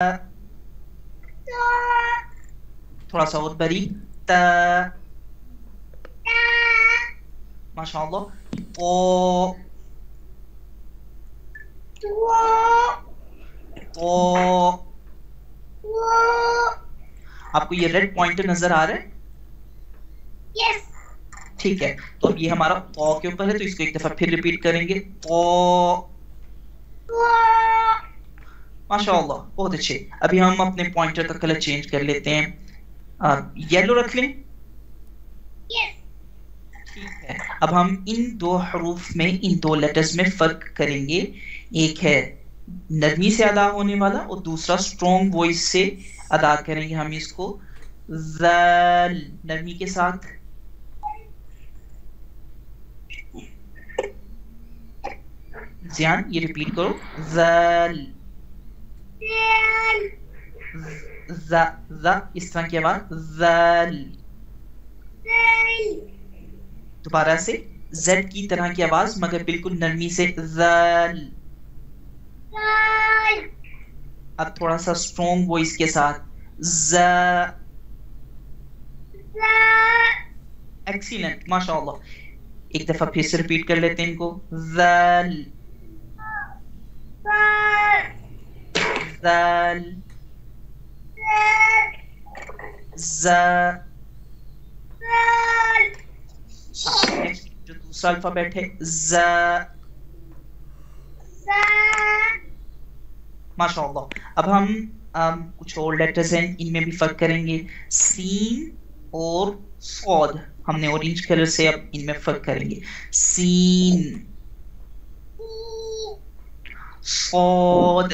थोड़ा सा और बरी त माशाअल्लाह। ओ ओ आपको ये रेड पॉइंटर नजर आ रहा है? Yes. ठीक है, तो अब ये हमारा ओ के ऊपर है, तो इसको एक दफा फिर रिपीट करेंगे। ओ माशाअल्लाह, बहुत अच्छे। अभी हम अपने पॉइंटर का कलर चेंज कर लेते हैं, येलो रख लें। Yes. ठीक है, अब हम इन दो हरूफ में, इन दो लेटर्स में फर्क करेंगे। एक है नरमी से अदा होने वाला और दूसरा स्ट्रॉन्ग वॉइस से अदा करेंगे हम इसको। ज़ल नरमी के साथ। ज़ियान ये रिपीट करो। ज़ल ज़ ज़ इस तरह की आवाज। ज़ल दोबारा से जेड की तरह की आवाज मगर बिल्कुल नरमी से। ज़ल। अब थोड़ा सा स्ट्रॉन्ग वॉइस के साथ। ज़। एक्सीलेंट माशाअल्लाह। एक दफा फिर से रिपीट कर लेते हैं इनको। ज़ल ज़ल ज़। नेक्स्ट जो दूसरा अल्फाबेट है ज़। माशाअल्लाह। अब हम कुछ और लेटर्स हैं, इनमें भी फर्क करेंगे। सीन और सौद हमने ऑरेंज कलर से अब इनमें फर्क करेंगे। सीन सौद